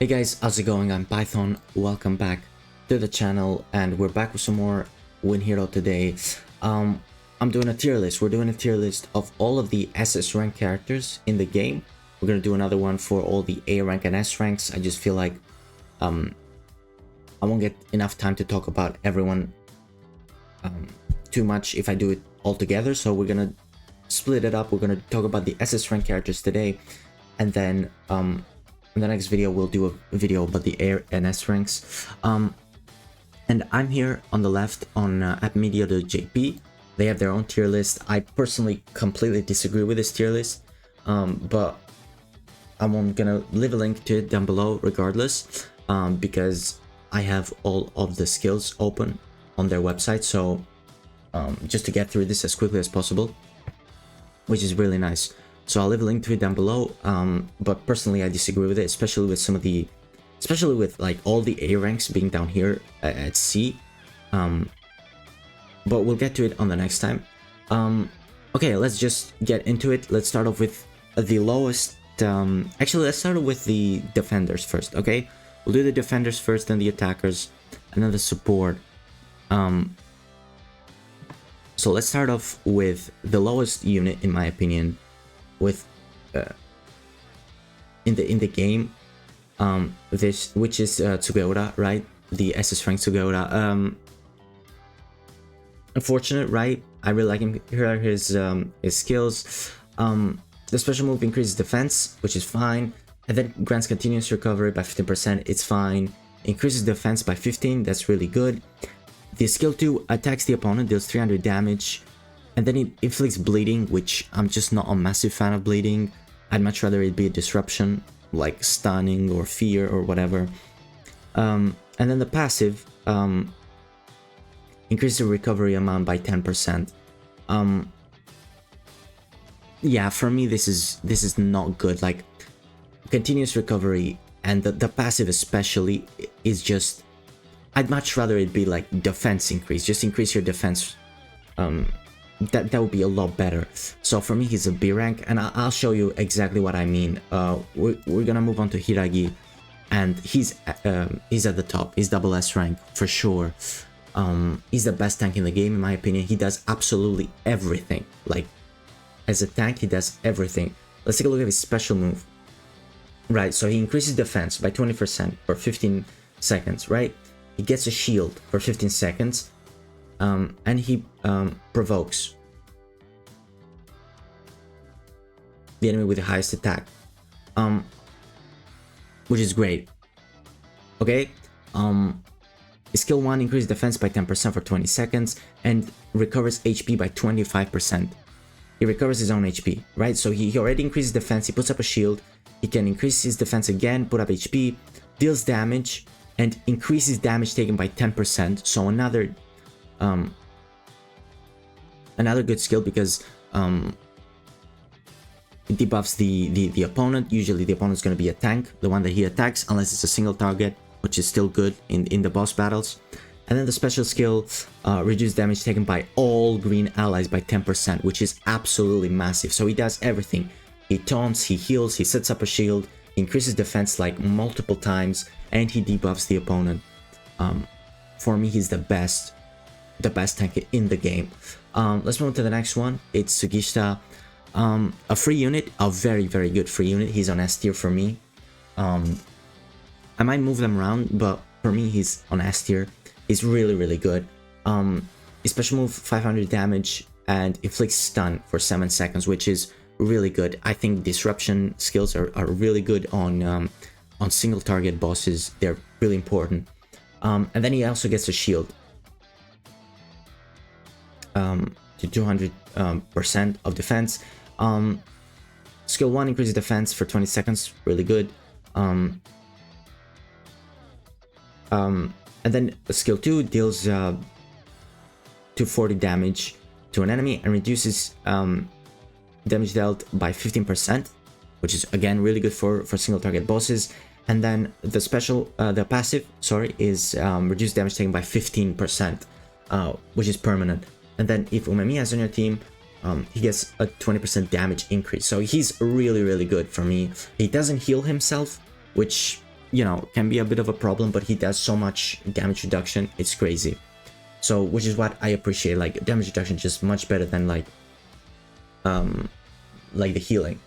Hey guys, how's it going? I'm Python. Welcome back to the channel, and we're back with some more winhiro today. I'm doing a tier list. We're doing a tier list of all of the SS rank characters in the game. We're gonna do another one for all the A rank and S ranks. I just feel like I won't get enough time to talk about everyone too much if I do it all together. So we're gonna split it up. We're gonna talk about the SS rank characters today, and then in the next video we'll do a video about the A and S ranks. And I'm here on the left on appmedia.jp. They have their own tier list. I personally completely disagree with this tier list, but I'm gonna leave a link to it down below regardless, because I have all of the skills open on their website. So just to get through this as quickly as possible, which is really nice. So I'll leave a link to it down below, but personally I disagree with it, especially with some of the, especially with like all the A ranks being down here at C. But we'll get to it on the next time. Okay, let's just get into it. Let's start off with the lowest. Actually, let's start with the defenders first. Okay, we'll do the defenders first, then the attackers, and then the support. So let's start off with the lowest unit, in my opinion, with in the game, this, which is Tsugeura, right? The SS rank Tsugeura. Unfortunate, right? I really like him. Here are his skills. The special move increases defense, which is fine, and then grants continuous recovery by 15%. It's fine. Increases defense by 15. That's really good. The skill 2 attacks the opponent, deals 300 damage, and then it inflicts bleeding, which I'm just not a massive fan of bleeding. I'd much rather it be a disruption, like stunning or fear or whatever. And then the passive increases the recovery amount by 10%. Yeah, for me this is not good. Like, continuous recovery and the passive especially is just, I'd much rather it be like defense increase. Just increase your defense. That would be a lot better. So for me, he's a B rank, and I'll show you exactly what I mean. We're gonna move on to Hiragi, and he's at the top. He's double S rank for sure. He's the best tank in the game, in my opinion. He does absolutely everything. Like, as a tank, he does everything. Let's take a look at his special move. Right, so he increases defense by 20% for 15 seconds, right? He gets a shield for 15 seconds, and he provokes the enemy with the highest attack, which is great. Okay, skill 1 increases defense by 10% for 20 seconds and recovers HP by 25%. He recovers his own HP, right? So he already increases defense, he puts up a shield, he can increase his defense again, put up HP, deals damage, and increases damage taken by 10%. So another good skill, because it debuffs the opponent. Usually the opponent's going to be a tank, the one that he attacks, unless it's a single target, which is still good in the boss battles. And then the special skill reduces damage taken by all green allies by 10%, which is absolutely massive. So he does everything. He taunts, he heals, he sets up a shield, he increases defense like multiple times, and he debuffs the opponent. For me, he's the best tank in the game. Let's move on to the next one. It's Sugishita, a free unit, a very good free unit. He's on S tier for me. I might move them around, but for me he's on S tier. He's really good. His special move 500 damage and inflicts stun for 7 seconds, which is really good. I think disruption skills are really good on single target bosses. They're really important. And then he also gets a shield to 200% of defense. Skill 1 increases defense for 20 seconds, really good. And then skill 2 deals 240 damage to an enemy and reduces damage dealt by 15%, which is again really good for single target bosses. And then the special, the passive, sorry, is reduced damage taken by 15%, which is permanent. And then if Umemiya is on your team, he gets a 20% damage increase. So he's really good for me. He doesn't heal himself, which you know, can be a bit of a problem, but he does so much damage reduction, it's crazy. So, which is what I appreciate, like, damage reduction just much better than, like the healing.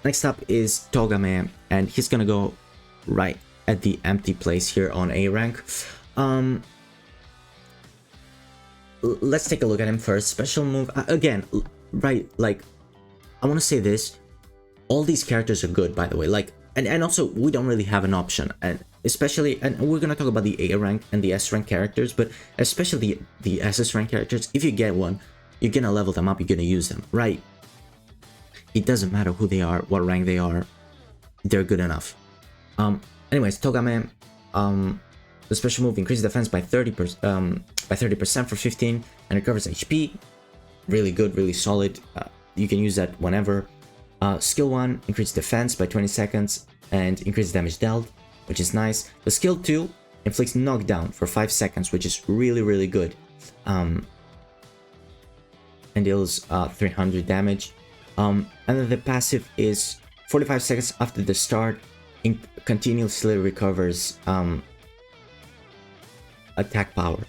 Next up is Togame, and he's gonna go right at the empty place here on A rank. Let's take a look at him first. Special move, again, right, like, I want to say this, all these characters are good, by the way, like, and also, we don't really have an option, and especially, and we're gonna talk about the A rank and the S rank characters, but especially the SS rank characters, if you get one, you're gonna level them up, you're gonna use them, right? It doesn't matter who they are, what rank they are, they're good enough. Anyways, Togame, the special move increases defense by 30% for 15 and recovers HP. Really good, really solid. You can use that whenever. Skill 1 increases defense by 20 seconds and increases damage dealt, which is nice. The skill 2 inflicts knockdown for 5 seconds, which is really, really good. And deals 300 damage. And then the passive is 45 seconds after the start, continuously recovers attack power.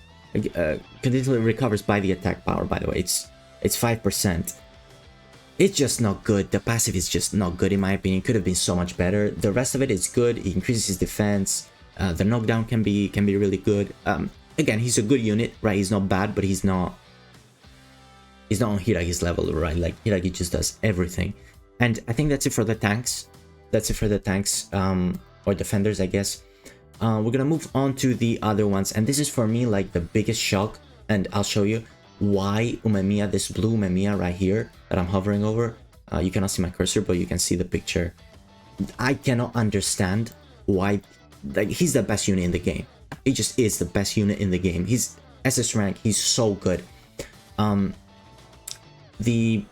Continuously recovers by the attack power, by the way. It's 5%. It's just not good. The passive is just not good in my opinion. Could have been so much better. The rest of it is good. It increases his defense. The knockdown can be really good. Again, he's a good unit, right? He's not bad, but he's not on Hiragi's level, right? Like, Hiragi just does everything. And I think that's it for the tanks. That's it for the tanks, or defenders, I guess. We're gonna move on to the other ones, and this is for me like the biggest shock, and I'll show you why Umemiya, this blue Umemiya right here that I'm hovering over. You cannot see my cursor, but you can see the picture. I cannot understand why, like, he's the best unit in the game. He just is the best unit in the game. He's SS rank, he's so good. The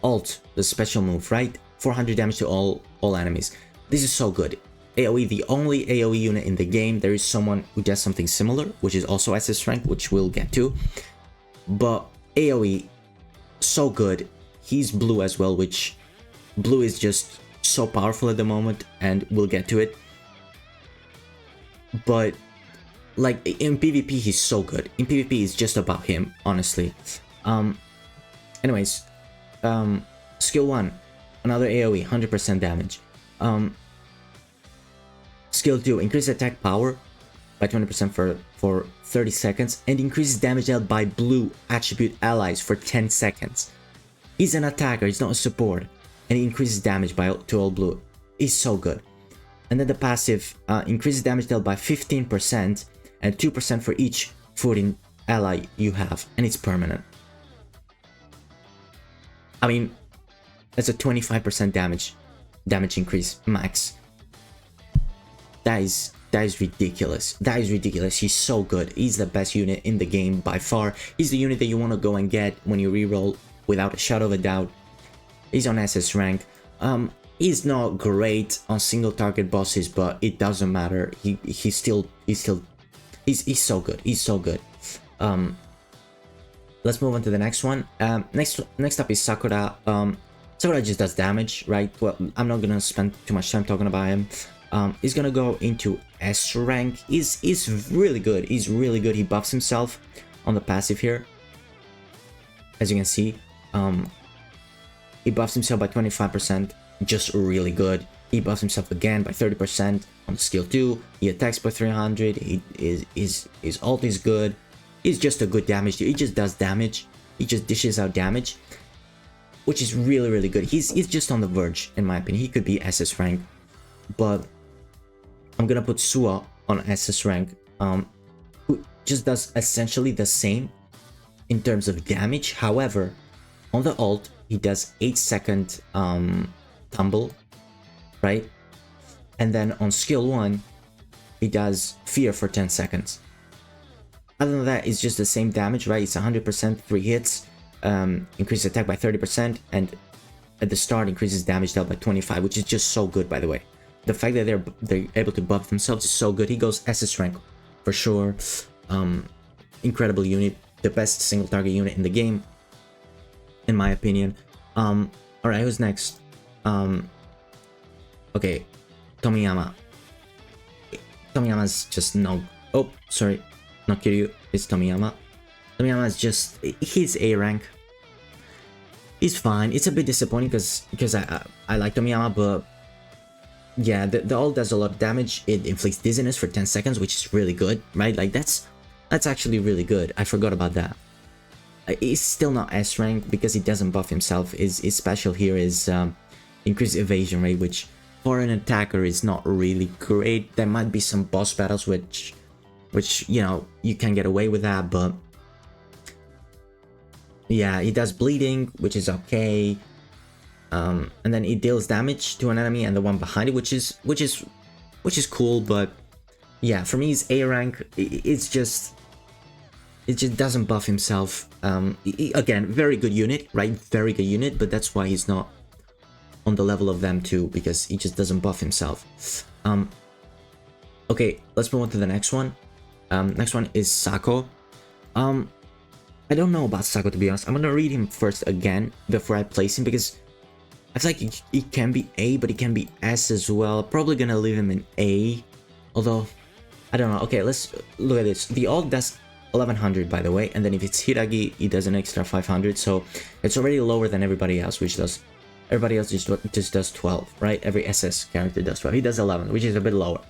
ult, the special move, right? 400 damage to all enemies. This is so good. AoE, the only AoE unit in the game. There is someone who does something similar, which is also SS rank, which we'll get to. But AoE, so good. He's blue as well, which blue is just so powerful at the moment, and we'll get to it. But like in PvP, he's so good. In PvP, it's just about him, honestly. Anyways, skill 1, another AoE, 100% damage. Skill 2, increase attack power by 20% for 30 seconds and increases damage dealt by blue attribute allies for 10 seconds. He's an attacker, he's not a support, and he increases damage to all blue. He's so good. And then the passive increases damage dealt by 15% and 2% for each footing ally you have, and it's permanent. I mean, that's a 25% damage increase max. That is ridiculous. That is ridiculous. He's so good. He's the best unit in the game by far. He's the unit that you want to go and get when you reroll without a shadow of a doubt. He's on SS rank. He's not great on single target bosses, but it doesn't matter. He's so good. He's so good. Let's move on to the next one. Next up is Sakura. Sakura just does damage, right? Well, I'm not gonna spend too much time talking about him. He's gonna go into S rank. He's really good. He's really good. He buffs himself on the passive here. As you can see, he buffs himself by 25%. Just really good. He buffs himself again by 30% on the skill 2. He attacks by 300. His ult is good. He's just a good damage. He just does damage. He just dishes out damage, which is really, really good. He's just on the verge, in my opinion. He could be SS rank, but I'm gonna put Suwa on SS rank, who just does essentially the same in terms of damage. However, on the ult, he does 8-second tumble, right? And then on skill 1, he does fear for 10 seconds. Other than that, it's just the same damage, right? It's 100%, 3 hits, increases attack by 30%, and at the start increases damage dealt by 25, which is just so good, by the way. The fact that they're able to buff themselves is so good. He goes SS rank for sure. Incredible unit, the best single target unit in the game, in my opinion. All right, who's next? Okay, Tomiyama. Tomiyama's just no. Oh, sorry, not Kiryu. It's Tomiyama. Tomiyama is just, he's A rank. He's fine. It's a bit disappointing because I like Tomiyama, but yeah, the ult does a lot of damage. It inflicts dizziness for 10 seconds, which is really good, right? Like that's actually really good. I forgot about that. He's still not S rank because he doesn't buff himself. His special here is increased evasion rate, which for an attacker is not really great. There might be some boss battles which you know, you can get away with that, but yeah, he does bleeding, which is okay. And then it deals damage to an enemy and the one behind it, which is cool. But yeah, for me, he's A rank. It just doesn't buff himself. Again, very good unit, right? Very good unit, but that's why he's not on the level of them too, because he just doesn't buff himself. Okay, let's move on to the next one. Next one is Sako. I don't know about Sako, to be honest. I'm gonna read him first again before I place him, because I feel like he can be A, but he can be S as well. Probably gonna leave him in A, although I don't know. Okay, let's look at this. The ult does 1100, by the way, and then if it's Hiragi, he does an extra 500, so it's already lower than everybody else, which does, everybody else just does 12, right? Every SS character does 12. He does 11, which is a bit lower,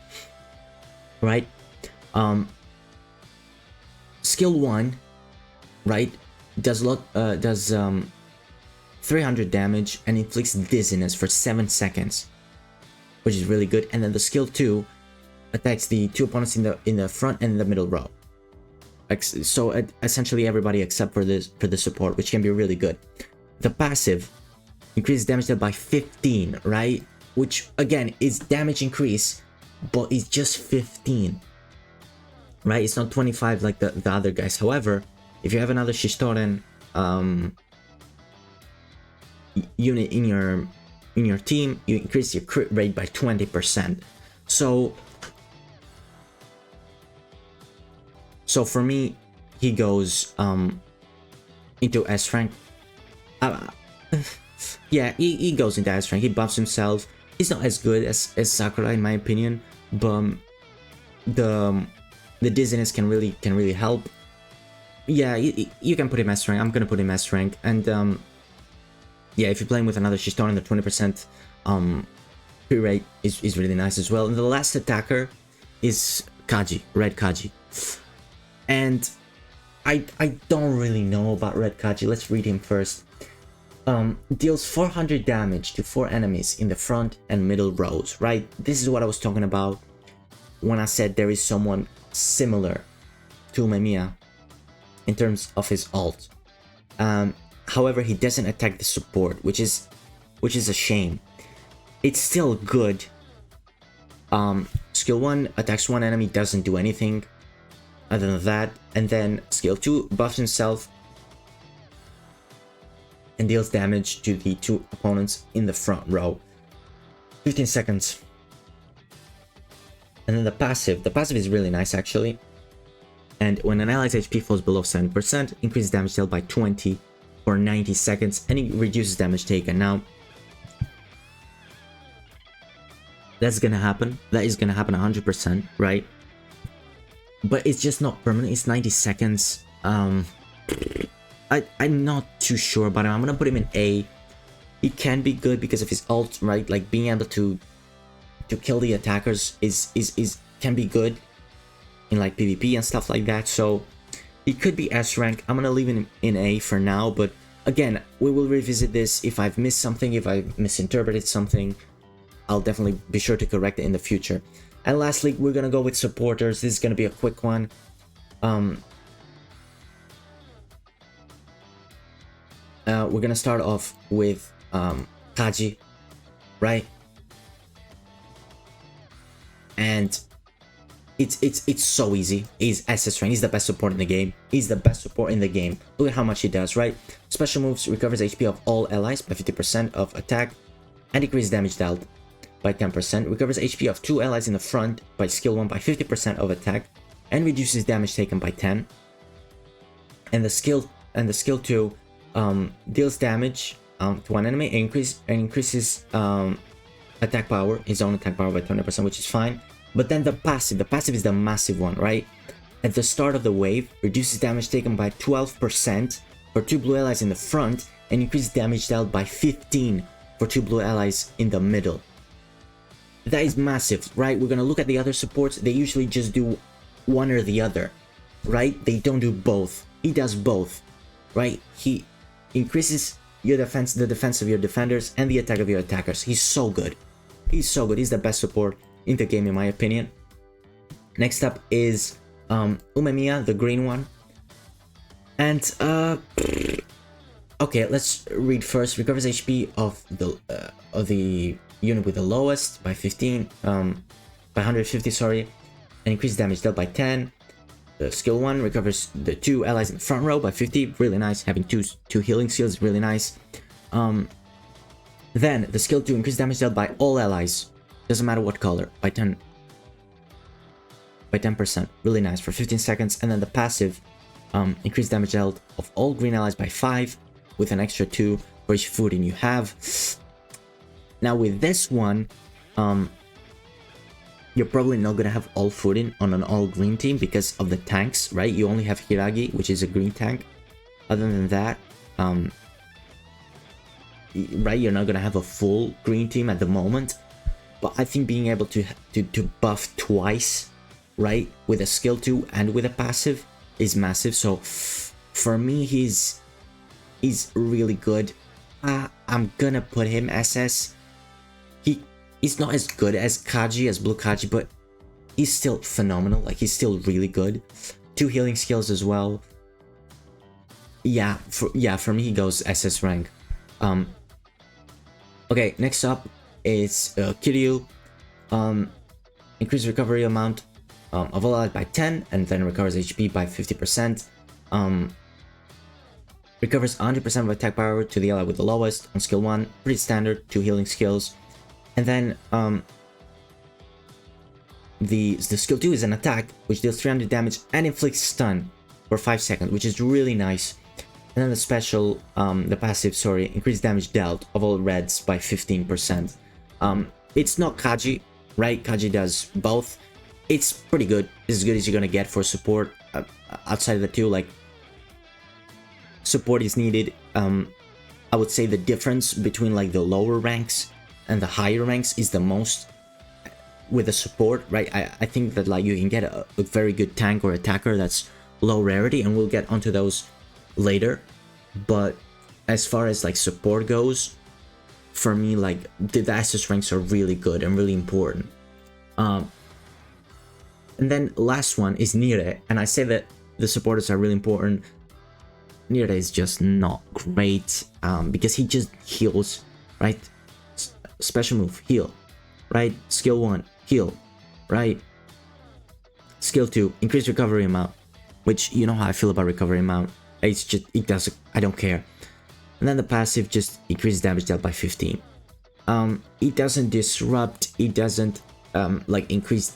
right? Skill 1, right, does 300 damage and inflicts dizziness for 7 seconds, which is really good. And then the skill 2 attacks the 2 opponents in the front and the middle row. So essentially everybody except for the support, which can be really good. The passive increases damage dealt by 15, right? Which again is damage increase, but it's just 15, right? It's not 25 like the other guys. However, if you have another Shistoren unit in your team, you increase your crit rate by 20%. So for me, he goes into S rank. Yeah, he goes into S rank. He buffs himself. He's not as good as Sakura in my opinion, but the dizziness can really help. Yeah, you can put him S rank. I'm gonna put him S rank, and yeah, if you're playing with another Shistoren, the 20% crit rate is really nice as well. And the last attacker is Kaji, Red Kaji. And I don't really know about Red Kaji. Let's read him first. Deals 400 damage to 4 enemies in the front and middle rows, right? This is what I was talking about when I said there is someone similar to Mamiya in terms of his ult. However, he doesn't attack the support, which is a shame. It's still good. Skill 1 attacks 1 enemy, doesn't do anything other than that, and then skill 2 buffs himself and deals damage to the 2 opponents in the front row. 15 seconds. And then the passive is really nice actually. And when an ally's HP falls below 7%, increases damage dealt by 20 for 90 seconds, and it reduces damage taken. Now, that's gonna happen. That is gonna happen 100%, right? But it's just not permanent. It's 90 seconds. I'm not too sure about him. I'm gonna put him in A. He can be good because of his ult, right? Like being able to kill the attackers can be good in like PvP and stuff like that. So he could be S rank. I'm gonna leave him in A for now. But again, we will revisit this if I've missed something, if I've misinterpreted something. I'll definitely be sure to correct it in the future. And lastly, we're gonna go with supporters. This is gonna be a quick one. We're gonna start off with Kaji, right? And it's so easy. He's SS rank. He's the best support in the game. He's the best support in the game. Look at how much he does, right? Special moves recovers HP of all allies by 50% of attack and decreases damage dealt by 10%, recovers HP of 2 allies in the front by skill 1 by 50% of attack, and reduces damage taken by 10. And the skill 2 deals damage to one enemy and increases attack power, his own attack power by 20%, which is fine. But then the passive is the massive one, right? At the start of the wave, reduces damage taken by 12% for 2 blue allies in the front, and increases damage dealt by 15 for 2 blue allies in the middle. That is massive, right? We're gonna look at the other supports. They usually just do one or the other, right? They don't do both. He does both, right? He increases your defense, the defense of your defenders, and the attack of your attackers. He's so good. He's so good. He's the best support in the game, in my opinion. Next up is Umemiya, the green one. And okay, let's read first. Recovers HP of the unit with the lowest by 15, by 150, sorry, and increases damage dealt by 10. The skill 1 recovers the 2 allies in the front row by 50, really nice. Having two healing skills is really nice. Then the skill 2 increases damage dealt by all allies, doesn't matter what color, by 10%, really nice for 15 seconds. And then the passive increased damage dealt of all green allies by 5, with an extra 2 for each food you have. Now with this one, you're probably not gonna have all food on an all green team because of the tanks, right? You only have Hiragi, which is a green tank. Other than that, right, you're not gonna have a full green team at the moment. But I think being able to buff twice, right, with a skill 2 and with a passive is massive. So for me, he's really good. I'm gonna put him SS. He's not as good as Kaji, as Blue Kaji, but he's still phenomenal. Like, he's still really good. 2 healing skills as well. Yeah, for me he goes SS rank. Okay, next up is Kiryu. Increased recovery amount of all allies by 10, and then recovers HP by 50%. Recovers 100% of attack power to the ally with the lowest on skill 1. Pretty standard, 2 healing skills. And then the skill 2 is an attack which deals 300 damage and inflicts stun for 5 seconds, which is really nice. And then the special, the passive, sorry, increased damage dealt of all reds by 15%. It's not Kaji, right? Kaji does both. It's pretty good. It's as good as you're gonna get for support. Outside of the two, like, support is needed. I would say the difference between like the lower ranks and the higher ranks is the most with the support, right? I think that like you can get a very good tank or attacker that's low rarity, and we'll get onto those later. But as far as like support goes, for me, like the SS ranks are really good and really important. And then last one is Nire, and I say that the supporters are really important. Nire is just not great because he just heals, right? Special move, heal, right? Skill 1, heal, right? Skill 2, increase recovery amount, which you know how I feel about recovery amount. It's just, it does, I don't care. And then the passive just increases damage dealt by 15. It doesn't disrupt, it doesn't like increase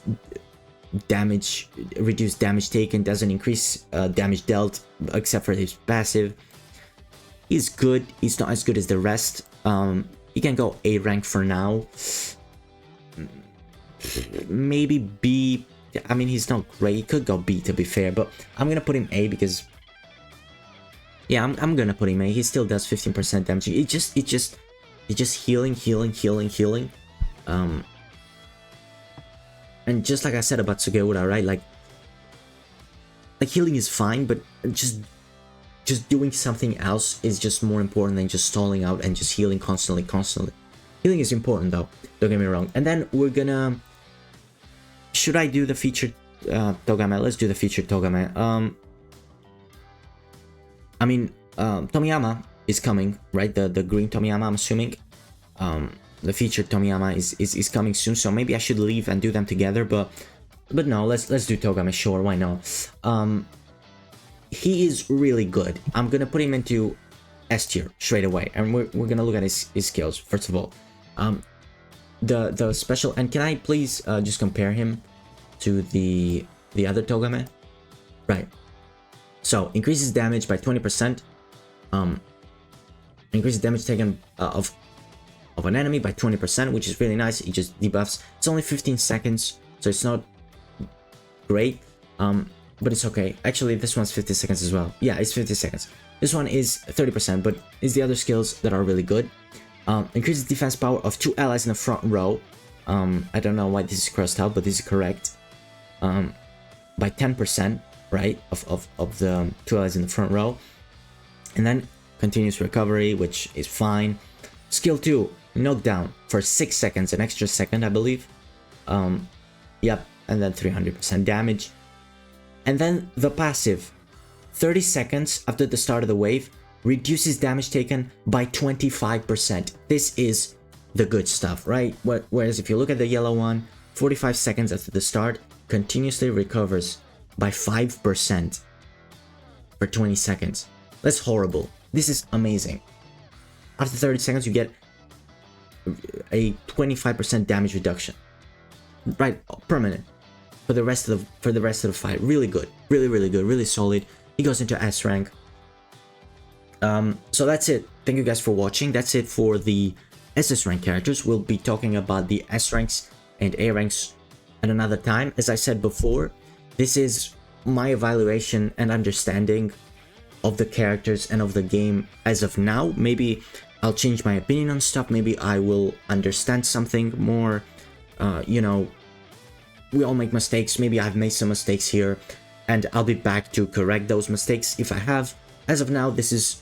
damage, reduce damage taken, doesn't increase damage dealt except for his passive. He's good, he's not as good as the rest. He can go A rank for now. Maybe B. I mean, he's not great. He could go B to be fair, but I'm gonna put him A because, yeah, I'm gonna put him A. He still does 15% damage. It just healing. And just like I said about Sugeura, right? Like healing is fine, but just doing something else is just more important than just stalling out and just healing constantly. Healing is important though, don't get me wrong. And then we're gonna, should I do the featured Togame? Let's do the featured Togame. I mean, Tomiyama is coming, right? The green Tomiyama, I'm assuming. The featured Tomiyama is coming soon, so maybe I should leave and do them together, but no, let's do Togame, sure, why not? He is really good. I'm gonna put him into S tier straight away, and we're gonna look at his skills first of all. The special, and can I please just compare him to the other Togame? Right. So increases damage by 20%. Increases damage taken of an enemy by 20%, which is really nice. It just debuffs. It's only 15 seconds, so it's not great, but it's okay. Actually, this one's 50 seconds as well. Yeah, it's 50 seconds. This one is 30%, but it's the other skills that are really good. Increases defense power of 2 allies in the front row. I don't know why this is crossed out, but this is correct. By 10%, right, of the 2 allies in the front row. And then continuous recovery, which is fine. Skill 2, knockdown for 6 seconds, an extra second, I believe. Yep, and then 300% damage. And then the passive, 30 seconds after the start of the wave, reduces damage taken by 25%. This is the good stuff, right? Whereas if you look at the yellow one, 45 seconds after the start, continuously recovers by 5% for 20 seconds. That's horrible. This is amazing. After 30 seconds, you get a 25% damage reduction, right? Permanent for the rest of the fight. Really good, really good, really solid. He goes into S rank. So that's it. Thank you guys for watching. That's it for the SS rank characters. We'll be talking about the S ranks and A ranks at another time. As I said before, this is my evaluation and understanding of the characters and of the game as of now. Maybe I'll change my opinion on stuff. Maybe I will understand something more. You know, we all make mistakes. Maybe I've made some mistakes here, and I'll be back to correct those mistakes if I have. As of now, this is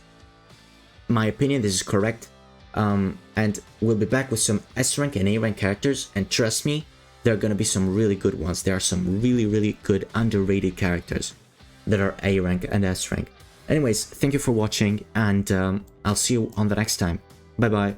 my opinion. This is correct. And we'll be back with some S rank and A rank characters, and trust me, there are gonna be some really good ones. There are some really good underrated characters that are A rank and S rank. Anyways, thank you for watching, and I'll see you on the next time. Bye bye.